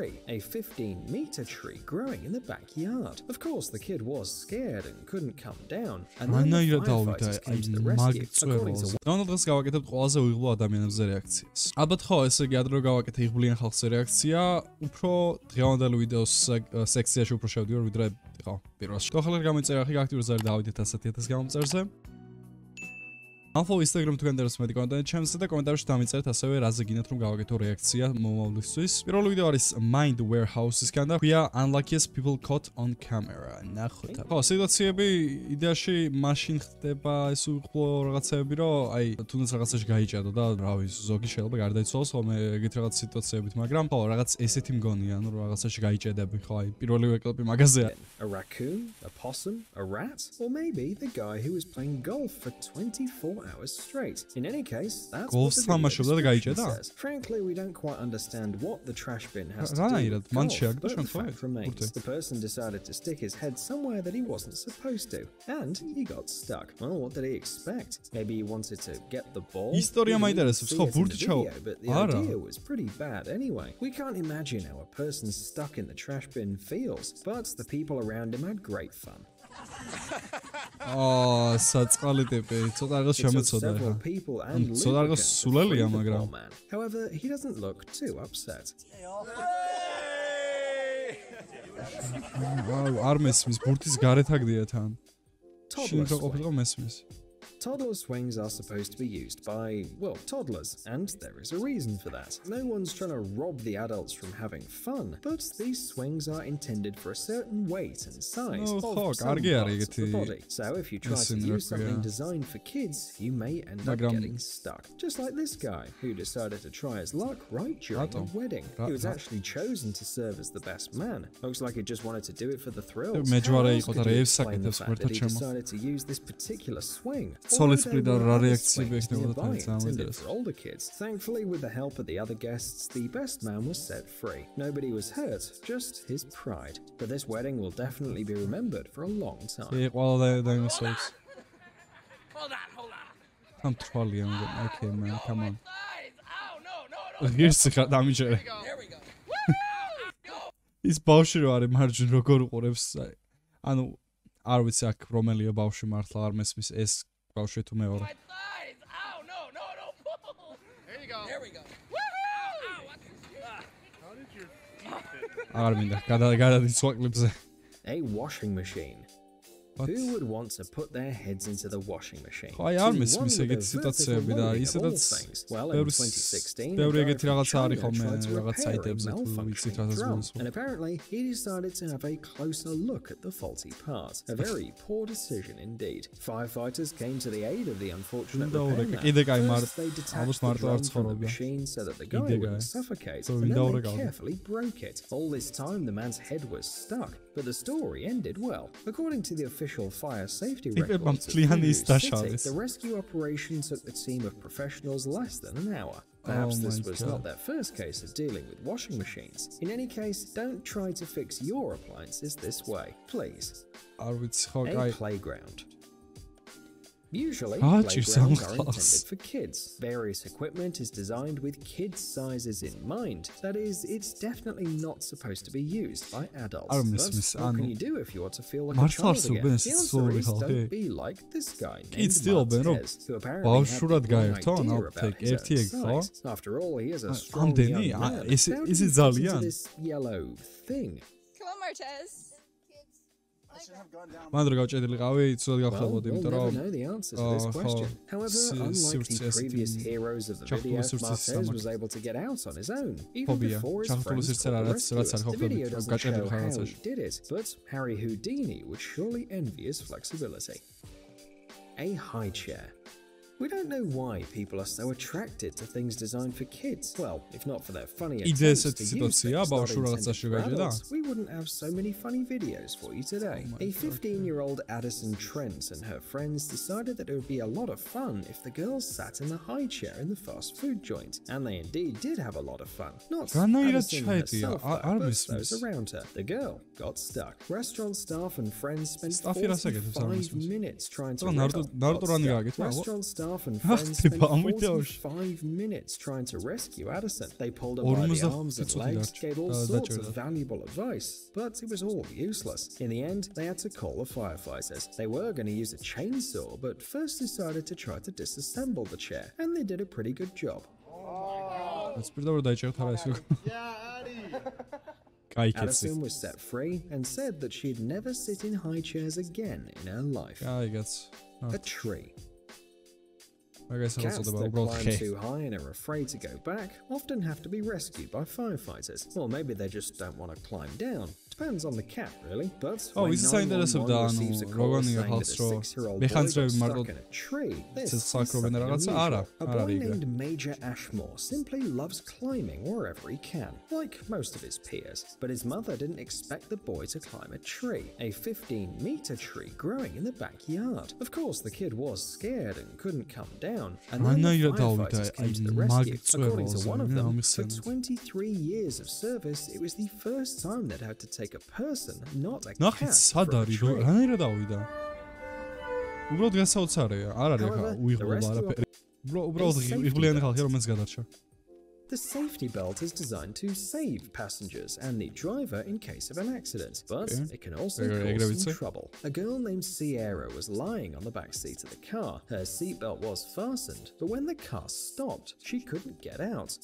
A 15-meter tree growing in the backyard. Of course, the kid was scared and couldn't come down. And then the firefighters came to the rescue. According to დღეს გავაკეთებთ ყველაზე უიღბლო ადამიანებზე რეაქციას. ალბათ ხო, ესე იგი ადრე გავაკეთე იღბლიან ხალხზე რეაქცია, უფრო დღევანდელ ვიდეოს სექციაში უფრო შევდივარ, ვიდრე ხო, პირველში. თუ ახლა გამოიწერა ხი აქტიურ ზარი დავიდეთ 100,000 გამომწერზე. Follow Instagram თუ გენდერს მეტი კონტენტი ჩემსა და კომენტარებში დამიწერეთ ასევე რაზე გინდათ რომ გავაკეთო რეაქცია მომავლისთვის. პირველი ვიდეო არის Mind Warehouse-ისგან და ქვია Unluckiest People Caught on Camera. ნახოთ. ხო, სიტუაციები იდეაში მაშინ ხდება ეს უიღბლო რაღაცეები, რომ აი თუნდაც რაღაცაში გაიჭადო და რავი, ზოგი შეიძლება გარდაიცვალოს ხოლმე ეგეთ რაღაც სიტუაციებით, მაგრამ ხო, რაღაც ესეთი მგონია, რომ რაღაცაში გაიჭედები, ხო, აი პირველი კლიპი მაგაზეა. A raccoon, a possum, a rat, or maybe the guy who was playing golf for 24 hours straight. In any case, that's what the video says. Frankly, we don't quite understand what the trash bin has to do with golf, but the fact remains, the person decided to stick his head somewhere that he wasn't supposed to, and he got stuck. Well, what did he expect? Maybe he wanted to get the ball? But the idea was pretty bad anyway. We can't imagine how a person stuck in the trash bin feels, but the people around him had great fun. Oh, საწყალი ტიპი, ცოტა რაღაც შემეცოდა ხა. ცოტა რაღაც სულელია, მაგრამ. However, he doesn't look too upset. არ მესმის, ბურთის გარეთ აგდია თან. შენ ყოფილიყო მესმის. Toddler swings are supposed to be used by, well, toddlers, and there is a reason for that. No one's trying to rob the adults from having fun, but these swings are intended for a certain weight and size of some parts of the body. So if you try to use something designed for kids, you may end up getting stuck. Just like this guy, who decided to try his luck right during a wedding. He was actually chosen to serve as the best man. Looks like he just wanted to do it for the thrills. How else could you explain the fact that he decided to use this particular swing? Solid-splitter reakcija for older kids. Thankfully, with the help of the other guests, the best man was set free. Nobody was hurt, just his pride. But this wedding will definitely be remembered for a long time. Hold on. I'm trolling. Okay, man, come on. Here's the damage. Ის ბავშვი რო არის მარჯვნივ როგორ უყურებს ანუ არ ვიცი აქ რომელია ბავშვი მართლა არ მესმის ეს ბავშვი თუ მეორე არ მინდა გადადიცვა კლიპზე A washing machine. Who would want to put their heads into the washing machine? აი არ მესმის ეგეთი სიტუაციები და ისედაც ბევრი ეგეთი რაღაცა არის ხოლმე რაღაც საიტებზე თუ ვიცით რასაც გულს. And apparently he decided to have a closer look at the faulty part. A very poor decision indeed. Firefighters came to the aid of the unfortunate repairman. They detached the drum from the machine so that the guy wouldn't suffocate, and then they carefully broke it. All this time the man's head was stuck, but the story ended well. According to the official fire safety records, the rescue operation took the team of professionals less than an hour. Perhaps this was not their first case of dealing with washing machines. In any case, don't try to fix your appliances this way, please. A playground. Usually, playgrounds are intended for kids. Various equipment is designed with kids' sizes in mind. That is, it's definitely not supposed to be used by adults. But what can you do if you want to feel like a child again? The answer is don't be like this guy named Martinez, who apparently had the wrong idea about his own size. After all, he is a strong young man. How did he fit into this yellow thing? Come on, Martez. მან რო გავჭედილიყავი, ცუდად გავხდებოდი, იმიტომ რომ know the answer to this question. However, unlike the previous heroes of the video, Martez was able to get out on his own, even before his friends called the rescuers. The video doesn't show how he did it, but Harry Houdini would surely envy his flexibility. A high chair. We don't know why people are so attracted to things designed for kids. Well, if not for their funny attempts to use things that are intended for adults, we wouldn't have so many funny videos for you today. A 15-year-old Addison Trent and her friends decided that it would be a lot of fun if the girls sat in the high chair in the fast food joint. And they indeed did have a lot of fun. Not Addison herself, but those around her. The girl got stuck. Restaurant staff and friends spent 45 minutes trying to rid her of Restaurant staff staff and friends spent 45 minutes trying to rescue Addison. They pulled her by the arms and legs, gave all sorts of valuable advice, but it was all useless. In the end, they had to call the firefighters. They were going to use a chainsaw, but first decided to try to disassemble the chair, and they did a pretty good job. Addison was set free and said that she'd never sit in high chairs again in her life. A tree. Cats that climb too high and are afraid to go back often have to be rescued by firefighters. Or maybe they just don't want to climb down. Depends on the cat, really. But when 911 receives a call saying that a 6-year-old boy got stuck in a tree, this is something unusual. A boy named Major Ashmore simply loves climbing wherever he can, like most of his peers. But his mother didn't expect the boy to climb a tree, a 15-meter tree growing in the backyard. Of course, the kid was scared and couldn't come down. And then the firefighters came to the rescue. According to one of them, for 23 years of service, it was the first time they'd had to take a person, not a cat, for a tree. However, the safety belt is designed to save passengers and the driver in case of an accident, but it can also cause some trouble. A girl named Sierra was lying on the back seat of the car. Her seatbelt was fastened, but when the car stopped, she couldn't get out.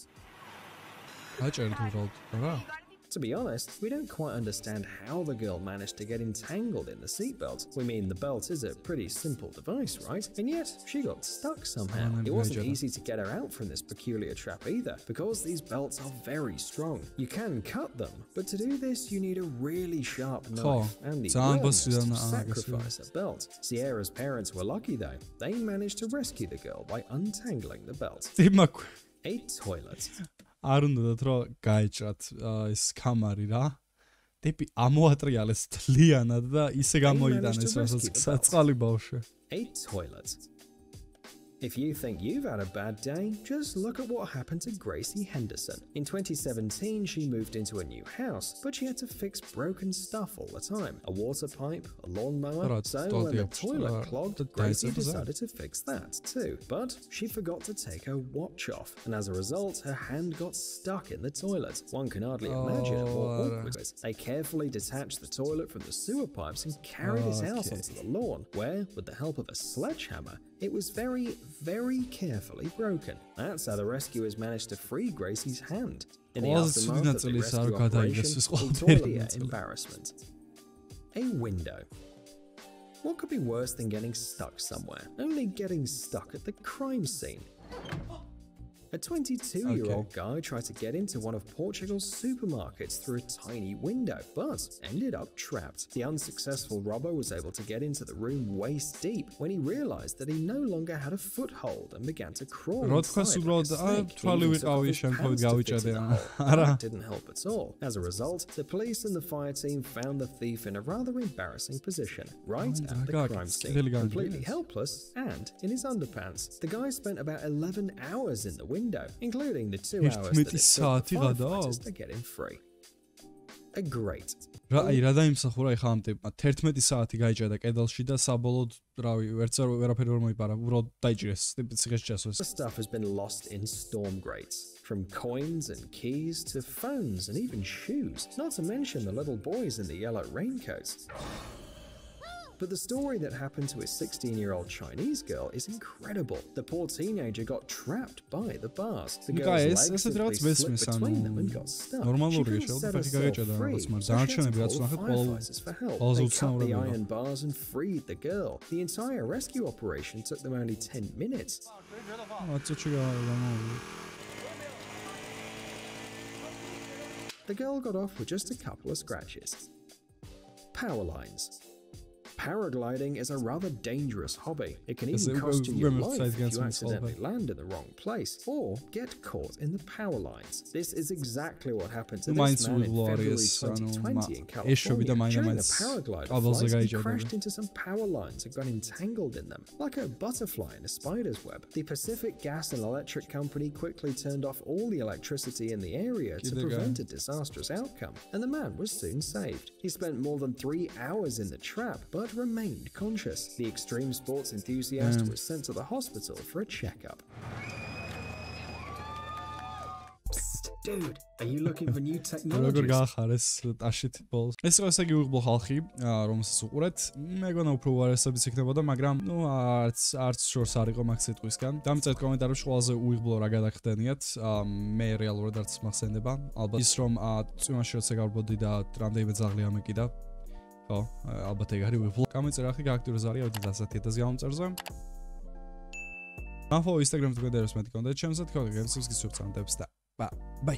To be honest, we don't quite understand how the girl managed to get entangled in the seatbelt. We mean, the belt is a pretty simple device, right? And yet, she got stuck somehow. It wasn't easy to get her out from this peculiar trap either, because these belts are very strong. You can cut them, but to do this, you need a really sharp knife and the willingness to sacrifice a belt. Sierra's parents were lucky though. They managed to rescue the girl by untangling the belt. A toilet. არ უნდათ რომ გაეჭრათ ის კამარი რა. ტიპი ამოატრიალეს თლიანად და ისე გამოიტანეს რასაც საწყალი ბავშვი. A toilet. If you think you've had a bad day, just look at what happened to Gracie Henderson. In 2017, she moved into a new house, but she had to fix broken stuff all the time. A water pipe, a lawnmower. So when the toilet clogged, Gracie decided to fix that too. But she forgot to take her watch off, and as a result, her hand got stuck in the toilet. One can hardly imagine how awkward it is. They carefully detached the toilet from the sewer pipes and carried it out onto the lawn, where, with the help of a sledgehammer, it was very, very carefully broken. That's how the rescuers managed to free Gracie's hand. In the aftermath of the rescue operation, total embarrassment. A window. What could be worse than getting stuck somewhere? Only getting stuck at the crime scene. A 22-year-old guy tried to get into one of Portugal's supermarkets through a tiny window, but ended up trapped. The unsuccessful robber was able to get into the room waist deep when he realized that he no longer had a foothold and began to crawl inside like a snake. That didn't help at all. As a result, the police and the fire team found the thief in a rather embarrassing position, right at the crime scene, completely helpless and in his underpants. The guy spent about 11 hours in the window, including the 2 hours that it took the firefighters to get him free. A grate. რა დაიმსახურა ეხლა ამ ტიპმა 11 საათი გაიჭრა კედელში და საბოლოოდ რავი ვერაფერი ვერ მოიპარა უბრალოდ დაიჭრეს ტიპი ციხეში ჩასვეს. The stuff has been lost in storm grates, from coins and keys to phones and even shoes, not to mention the little boys in the yellow raincoats. But the story that happened to a 16-year-old Chinese girl is incredible. The poor teenager got trapped by the bars. The girl's legs simply slipped between them and got stuck. She couldn't set herself free, so she had to call firefighters for help. They cut the iron bars and freed the girl. The entire rescue operation took them only 10 minutes. The girl got off with just a couple of scratches. Power lines. Paragliding is a rather dangerous hobby. It can even cost you your life if you accidentally land in the wrong place or get caught in the power lines. This is exactly what happened to this man in February 2020 in California. During a paraglider flight, he crashed into some power lines and got entangled in them, like a butterfly in a spider's web. The Pacific Gas and Electric Company quickly turned off all the electricity in the area to prevent a disastrous outcome, and the man was soon saved. He spent more than 3 hours in the trap, but but remained conscious. The extreme sports enthusiast was sent to the hospital for a checkup. Psst, dude, are you looking for new technologies? როგორ გაახარეს ტაშით ბოლოს. ეს იყო ესე იგი უიღბლო ხალხი, რომელსაც უყურეთ. მეგონა უფრო უარესებიც იქნებოდა, მაგრამ ნუ არც შორს არ იყო მაგ სიტყვისგან. დამწერთ კომენტარებში ყველაზე უიღბლო რა გადაგხდენიათ. მე რეალურად არც მახსენდება. ალბათ ის რომ წვიმაში როცა გავბოდი და რამდენიმე ძაღლი ამეკიდა. ხო, ალბათ ეგ არის უიღბლო. გამოიწერა ხი გააქტიურა ზარი ავიდეთ 100,000 გამომწერზე. მახო Instagram-ზე გვედეროს მეტი კონტენტი ჩემს და თქო გემსის გისურვებთ და bye.